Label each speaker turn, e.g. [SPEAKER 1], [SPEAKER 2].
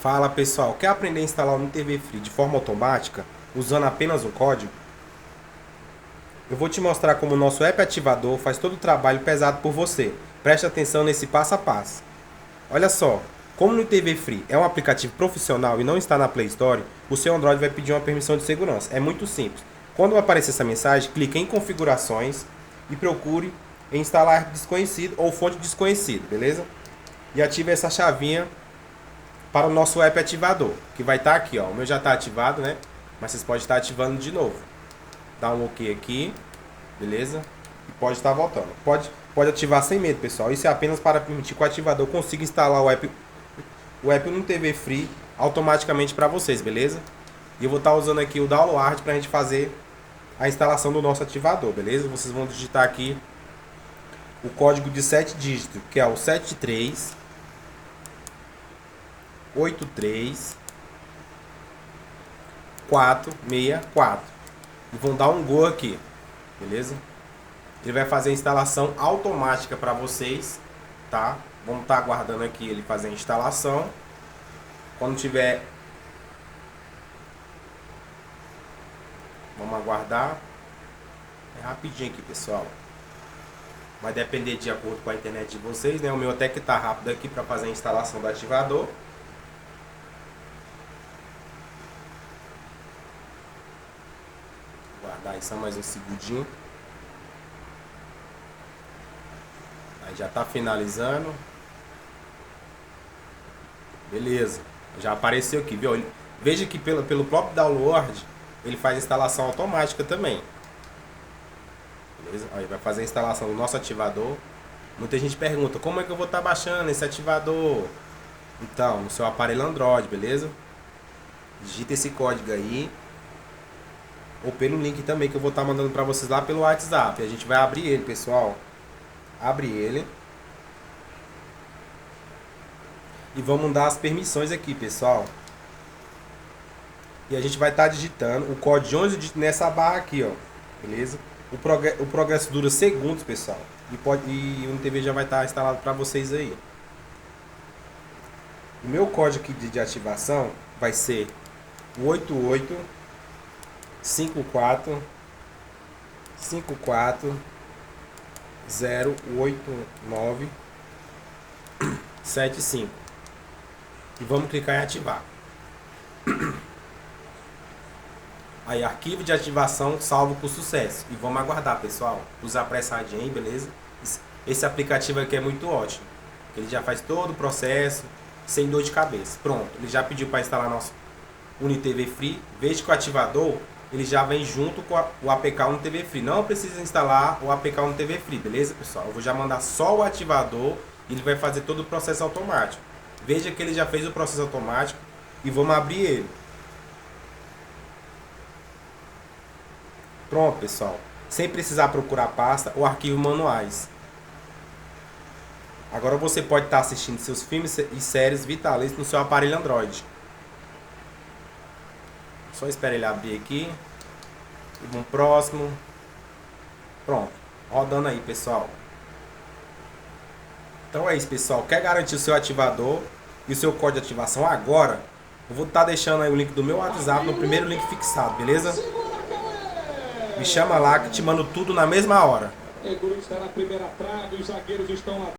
[SPEAKER 1] Fala pessoal, quer aprender a instalar o TV Free de forma automática, usando apenas um código? Eu vou te mostrar como o nosso app ativador faz todo o trabalho pesado por você. Preste atenção nesse passo a passo. Olha só, como no TV Free é um aplicativo profissional e não está na Play Store, o seu Android vai pedir uma permissão de segurança. É muito simples. Quando aparecer essa mensagem, clique em configurações e procure em instalar desconhecido ou fonte desconhecida, beleza? E ative essa chavinha para o nosso app ativador, que vai estar aqui, ó. O meu já está ativado, né? Mas vocês podem estar ativando de novo. Dá um OK aqui, beleza? E pode estar voltando. Pode ativar sem medo, pessoal. Isso é apenas para permitir que o ativador consiga instalar o app no TV Free automaticamente para vocês, beleza? E eu vou estar usando aqui o download para a gente fazer a instalação do nosso ativador, beleza? Vocês vão digitar aqui o código de 7 dígitos, que é o 7383464. E vão dar um Go aqui, beleza? Ele vai fazer a instalação automática para vocês, tá? Vamos estar aguardando aqui ele fazer a instalação. Quando tiver, vamos aguardar. É rapidinho aqui, pessoal. Vai depender de acordo com a internet de vocês, né? O meu até que tá rápido aqui para fazer a instalação do ativador. Guardar aí só mais um segundinho. Aí já tá finalizando. Beleza. Já apareceu aqui, viu? Veja que pelo próprio download ele faz a instalação automática também. Beleza? Aí vai fazer a instalação do nosso ativador. Muita gente pergunta, como é que eu vou estar baixando esse ativador? Então, no seu aparelho Android, beleza? Digita esse código aí. Ou pelo link também que eu vou estar mandando para vocês lá pelo WhatsApp. A gente vai abrir ele, pessoal. Abre ele. E vamos dar as permissões aqui, pessoal. E a gente vai estar digitando o código de 11 dígitos nessa barra aqui, ó. Beleza? O progresso dura segundos, pessoal. E o NTV já vai estar instalado para vocês aí. O meu código aqui de ativação vai ser o 8854540895. E vamos clicar em ativar. Aí, arquivo de ativação salvo com sucesso. E vamos aguardar, pessoal. Usar apressadinho aí, beleza? Esse aplicativo aqui é muito ótimo. Ele já faz todo o processo sem dor de cabeça. Pronto, ele já pediu para instalar nosso UniTV Free. Veja que o ativador ele já vem junto com o APK UniTV Free. Não precisa instalar o APK UniTV Free, beleza, pessoal? Eu vou já mandar só o ativador e ele vai fazer todo o processo automático. Veja que ele já fez o processo automático e vamos abrir ele. Pronto, pessoal. Sem precisar procurar pasta ou arquivo manuais. Agora você pode estar assistindo seus filmes e séries vitalícios no seu aparelho Android. Só espera ele abrir aqui. E vamos próximo. Pronto. Rodando aí, pessoal. Então é isso, pessoal. Quer garantir o seu ativador e o seu código de ativação agora? Eu vou estar deixando aí o link do meu WhatsApp no primeiro link fixado, beleza? Me chama lá que te mando tudo na mesma hora.
[SPEAKER 2] Está na primeira trave, os zagueiros estão lá.